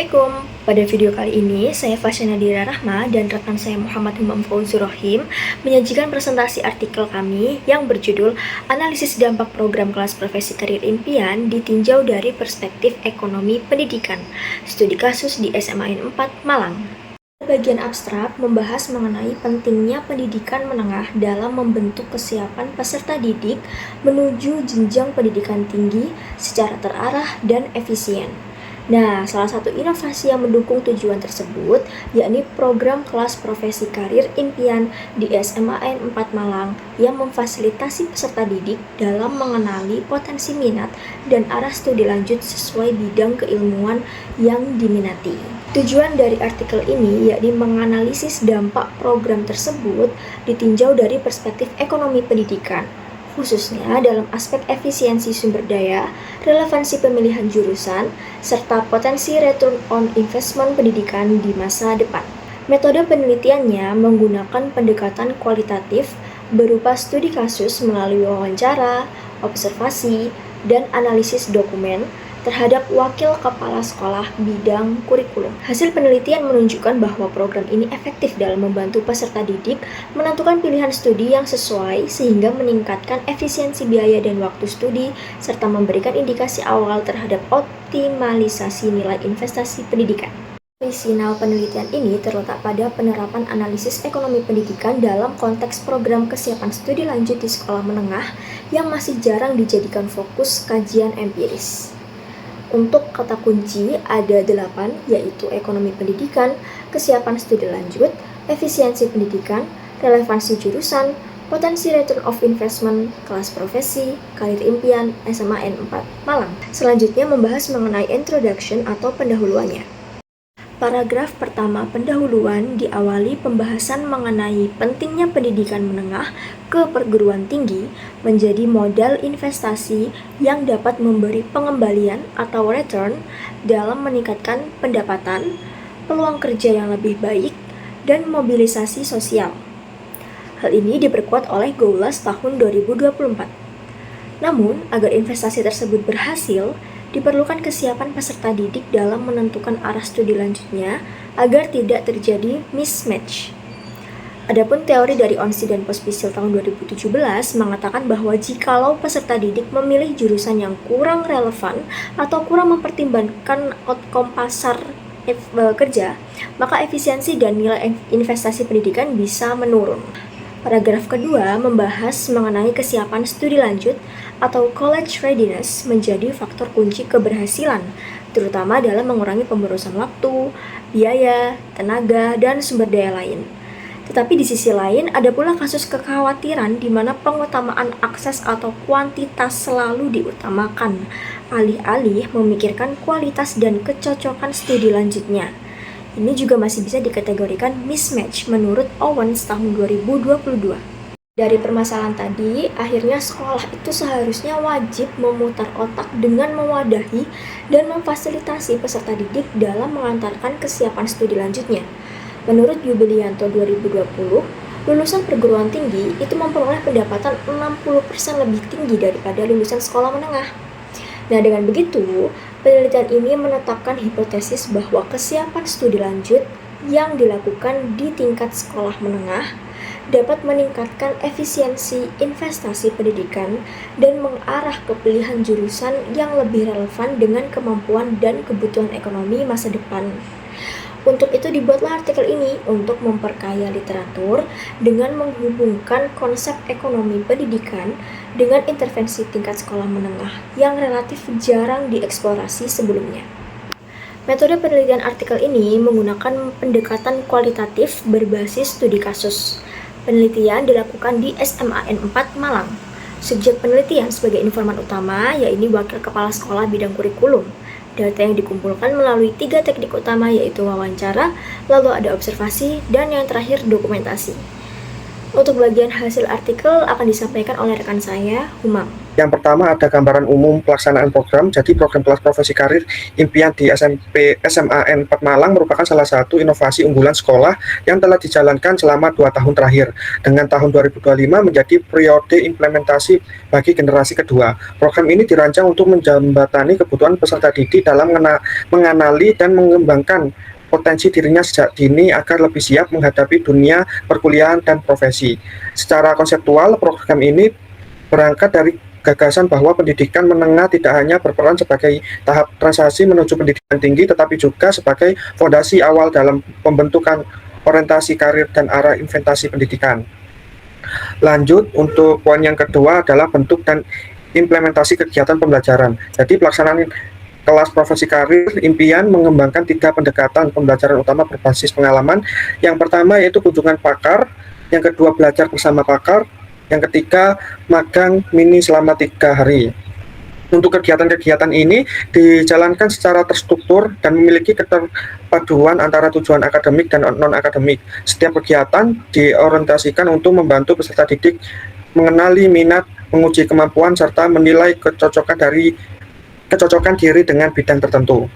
Assalamualaikum. Pada video kali ini, saya Fasya Nadira Rahma dan rekan saya Muhammad Himam Fauzur Rahim menyajikan presentasi artikel kami yang berjudul Analisis Dampak Program Kelas Profesi Karir Impian ditinjau dari Perspektif Ekonomi Pendidikan, Studi Kasus di SMAN 4 Malang. Bagian abstrak membahas mengenai pentingnya pendidikan menengah dalam membentuk kesiapan peserta didik menuju jenjang pendidikan tinggi secara terarah dan efisien. Nah, salah satu inovasi yang mendukung tujuan tersebut yakni program kelas profesi karir impian di SMAN 4 Malang yang memfasilitasi peserta didik dalam mengenali potensi minat dan arah studi lanjut sesuai bidang keilmuan yang diminati. Tujuan dari artikel ini yakni menganalisis dampak program tersebut ditinjau dari perspektif ekonomi pendidikan, khususnya dalam aspek efisiensi sumber daya, relevansi pemilihan jurusan, serta potensi return on investment pendidikan di masa depan. Metode penelitiannya menggunakan pendekatan kualitatif berupa studi kasus melalui wawancara, observasi, dan analisis dokumen terhadap wakil kepala sekolah bidang kurikulum. Hasil penelitian menunjukkan bahwa program ini efektif dalam membantu peserta didik menentukan pilihan studi yang sesuai sehingga meningkatkan efisiensi biaya dan waktu studi serta memberikan indikasi awal terhadap optimalisasi nilai investasi pendidikan. Final penelitian ini terletak pada penerapan analisis ekonomi pendidikan dalam konteks program kesiapan studi lanjut di sekolah menengah yang masih jarang dijadikan fokus kajian empiris. Untuk kata kunci ada 8, yaitu ekonomi pendidikan, kesiapan studi lanjut, efisiensi pendidikan, relevansi jurusan, potensi return of investment, kelas profesi, karir impian, SMAN 4 Malang. Selanjutnya membahas mengenai introduction atau pendahuluannya. Paragraf pertama pendahuluan diawali pembahasan mengenai pentingnya pendidikan menengah ke perguruan tinggi menjadi modal investasi yang dapat memberi pengembalian atau return dalam meningkatkan pendapatan, peluang kerja yang lebih baik, dan mobilisasi sosial. Hal ini diperkuat oleh GOWLAS tahun 2024. Namun, agar investasi tersebut berhasil, diperlukan kesiapan peserta didik dalam menentukan arah studi lanjutnya agar tidak terjadi mismatch. Adapun teori dari Onsi dan Pospisil tahun 2017 mengatakan bahwa jikalau peserta didik memilih jurusan yang kurang relevan atau kurang mempertimbangkan outcome pasar kerja, maka efisiensi dan nilai investasi pendidikan bisa menurun. Paragraf kedua membahas mengenai kesiapan studi lanjut atau college readiness menjadi faktor kunci keberhasilan, terutama dalam mengurangi pemborosan waktu, biaya, tenaga, dan sumber daya lain. Tetapi di sisi lain ada pula kasus kekhawatiran di mana pengutamaan akses atau kuantitas selalu diutamakan, alih-alih memikirkan kualitas dan kecocokan studi lanjutnya. Ini juga masih bisa dikategorikan mismatch menurut Owens tahun 2022. Dari permasalahan tadi, akhirnya sekolah itu seharusnya wajib memutar otak dengan mewadahi dan memfasilitasi peserta didik dalam mengantarkan kesiapan studi lanjutnya. Menurut Yubilianto 2020, lulusan perguruan tinggi itu memperoleh pendapatan 60% lebih tinggi daripada lulusan sekolah menengah. Nah, dengan begitu, penelitian ini menetapkan hipotesis bahwa kesiapan studi lanjut yang dilakukan di tingkat sekolah menengah dapat meningkatkan efisiensi investasi pendidikan dan mengarah ke pilihan jurusan yang lebih relevan dengan kemampuan dan kebutuhan ekonomi masa depan. Untuk itu dibuatlah artikel ini untuk memperkaya literatur dengan menghubungkan konsep ekonomi pendidikan dengan intervensi tingkat sekolah menengah yang relatif jarang dieksplorasi sebelumnya. Metode penelitian artikel ini menggunakan pendekatan kualitatif berbasis studi kasus. Penelitian dilakukan di SMAN 4 Malang. Subjek penelitian sebagai informan utama yaitu wakil kepala sekolah bidang kurikulum. Data yang dikumpulkan melalui 3 teknik utama yaitu wawancara, lalu ada observasi, dan yang terakhir dokumentasi. Untuk bagian hasil artikel akan disampaikan oleh rekan saya, Humam. Yang pertama ada gambaran umum pelaksanaan program. Jadi program kelas profesi karir impian di SMP SMAN 4 Malang merupakan salah satu inovasi unggulan sekolah yang telah dijalankan selama 2 tahun terakhir. Dengan tahun 2025 menjadi periode implementasi bagi generasi kedua. Program ini dirancang untuk menjembatani kebutuhan peserta didik dalam mengenali dan mengembangkan potensi dirinya sejak dini agar lebih siap menghadapi dunia perkuliahan dan profesi. Secara konseptual, program ini berangkat dari gagasan bahwa pendidikan menengah tidak hanya berperan sebagai tahap transisi menuju pendidikan tinggi, tetapi juga sebagai fondasi awal dalam pembentukan orientasi karir dan arah investasi pendidikan. Lanjut, untuk poin yang kedua adalah bentuk dan implementasi kegiatan pembelajaran. Jadi pelaksanaan kelas profesi karir impian mengembangkan 3 pendekatan pembelajaran utama berbasis pengalaman. Yang pertama yaitu kunjungan pakar, yang kedua belajar bersama pakar, yang ketiga magang mini selama 3 hari. Untuk kegiatan-kegiatan ini dijalankan secara terstruktur dan memiliki keterpaduan antara tujuan akademik dan non-akademik. Setiap kegiatan diorientasikan untuk membantu peserta didik mengenali minat, menguji kemampuan, serta menilai kecocokan diri dengan bidang tertentu.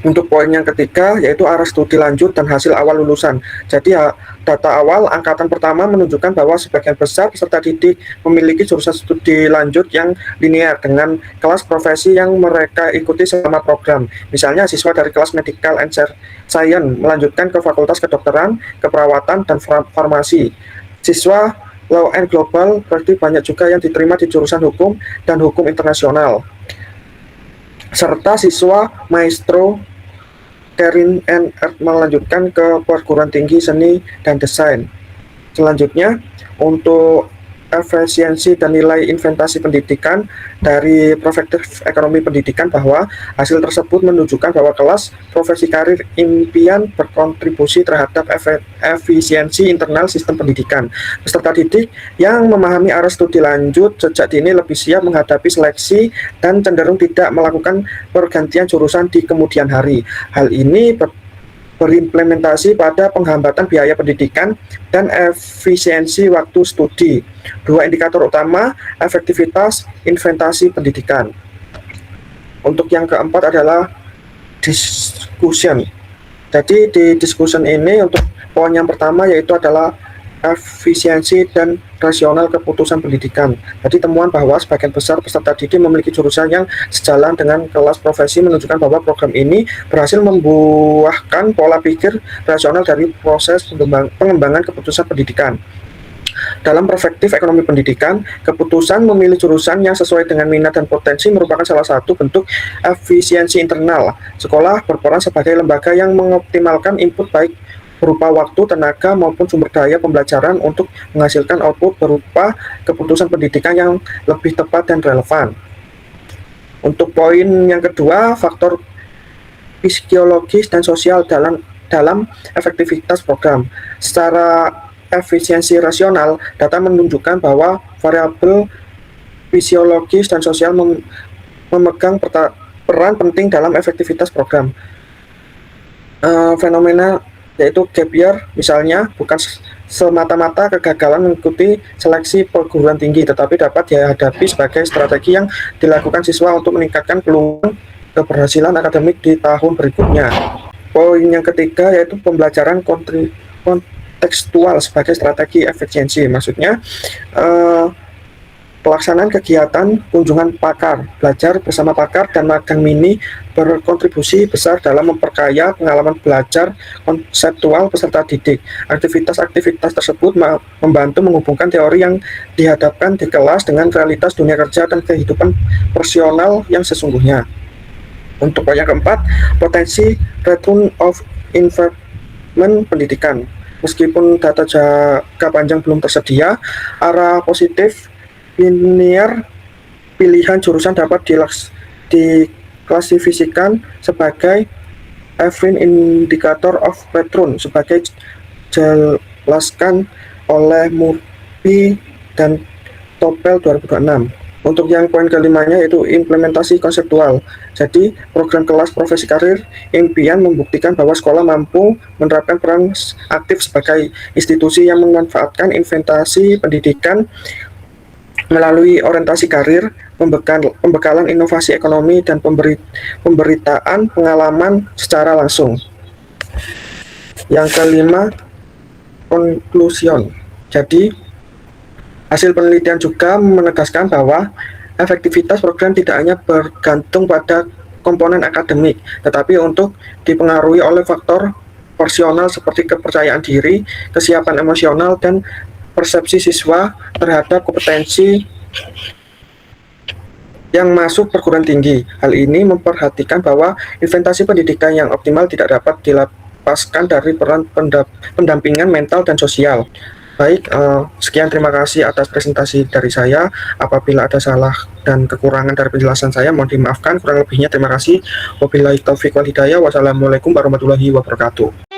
Untuk poin yang ketiga yaitu arah studi lanjut dan hasil awal lulusan. Jadi data awal angkatan pertama menunjukkan bahwa sebagian besar peserta didik memiliki jurusan studi lanjut yang linear dengan kelas profesi yang mereka ikuti selama program. Misalnya siswa dari kelas Medical and Science melanjutkan ke fakultas kedokteran, keperawatan, dan farmasi. Siswa Law and Global berarti banyak juga yang diterima di jurusan hukum dan hukum internasional. Serta siswa Maestro Marine and Earth melanjutkan ke perguruan tinggi seni dan desain. Selanjutnya, untuk efisiensi dan nilai investasi pendidikan dari perspektif ekonomi pendidikan, bahwa hasil tersebut menunjukkan bahwa kelas profesi karir impian berkontribusi terhadap efisiensi internal sistem pendidikan. Peserta didik yang memahami arah studi lanjut sejak dini lebih siap menghadapi seleksi dan cenderung tidak melakukan pergantian jurusan di kemudian hari. Hal ini berimplementasi pada penghambatan biaya pendidikan dan efisiensi waktu studi. 2 indikator utama, efektivitas investasi pendidikan. Untuk yang keempat adalah discussion. Jadi di discussion ini untuk poin yang pertama yaitu adalah efisiensi dan rasional keputusan pendidikan. Jadi temuan bahwa sebagian besar peserta didik memiliki jurusan yang sejalan dengan kelas profesi menunjukkan bahwa program ini berhasil membuahkan pola pikir rasional dari proses pengembangan keputusan pendidikan. Dalam perspektif ekonomi pendidikan, keputusan memilih jurusan yang sesuai dengan minat dan potensi merupakan salah satu bentuk efisiensi internal. Sekolah berperan sebagai lembaga yang mengoptimalkan input baik berupa waktu, tenaga, maupun sumber daya pembelajaran untuk menghasilkan output berupa keputusan pendidikan yang lebih tepat dan relevan. Untuk poin yang kedua, faktor psikologis dan sosial dalam efektivitas program. Secara efisiensi rasional, data menunjukkan bahwa variabel fisiologis dan sosial memegang peran penting dalam efektivitas program. Fenomena yaitu gap year misalnya bukan semata-mata kegagalan mengikuti seleksi perguruan tinggi, tetapi dapat dihadapi sebagai strategi yang dilakukan siswa untuk meningkatkan peluang keberhasilan akademik di tahun berikutnya. Poin yang ketiga yaitu pembelajaran kontekstual sebagai strategi efisiensi. Maksudnya pelaksanaan kegiatan kunjungan pakar, belajar bersama pakar, dan magang mini berkontribusi besar dalam memperkaya pengalaman belajar konseptual peserta didik. Aktivitas-aktivitas tersebut membantu menghubungkan teori yang dihadapkan di kelas dengan realitas dunia kerja dan kehidupan personal yang sesungguhnya. Untuk poin yang keempat, potensi return of investment pendidikan. Meskipun data jangka panjang belum tersedia, arah positif linear pilihan jurusan dapat diklasifikasikan sebagai Evin Indicator of Return sebagai jelaskan oleh Murphy dan Topel 2006. Untuk yang poin kelimanya yaitu implementasi konseptual. Jadi, program kelas profesi karir impian membuktikan bahwa sekolah mampu menerapkan peran aktif sebagai institusi yang memanfaatkan investasi pendidikan melalui orientasi karir, pembekalan inovasi ekonomi, dan pemberitaan pengalaman secara langsung. Yang kelima, conclusion. Jadi, hasil penelitian juga menegaskan bahwa efektivitas program tidak hanya bergantung pada komponen akademik, tetapi untuk dipengaruhi oleh faktor personal seperti kepercayaan diri, kesiapan emosional, dan persepsi siswa terhadap kompetensi yang masuk perguruan tinggi. Hal ini memperhatikan bahwa investasi pendidikan yang optimal tidak dapat dilepaskan dari peran pendampingan mental dan sosial. Baik, sekian, terima kasih atas presentasi dari saya. Apabila ada salah dan kekurangan dari penjelasan saya, mohon dimaafkan. Kurang lebihnya terima kasih. Wabillahi taufiq wal hidayah. Wassalamualaikum warahmatullahi wabarakatuh.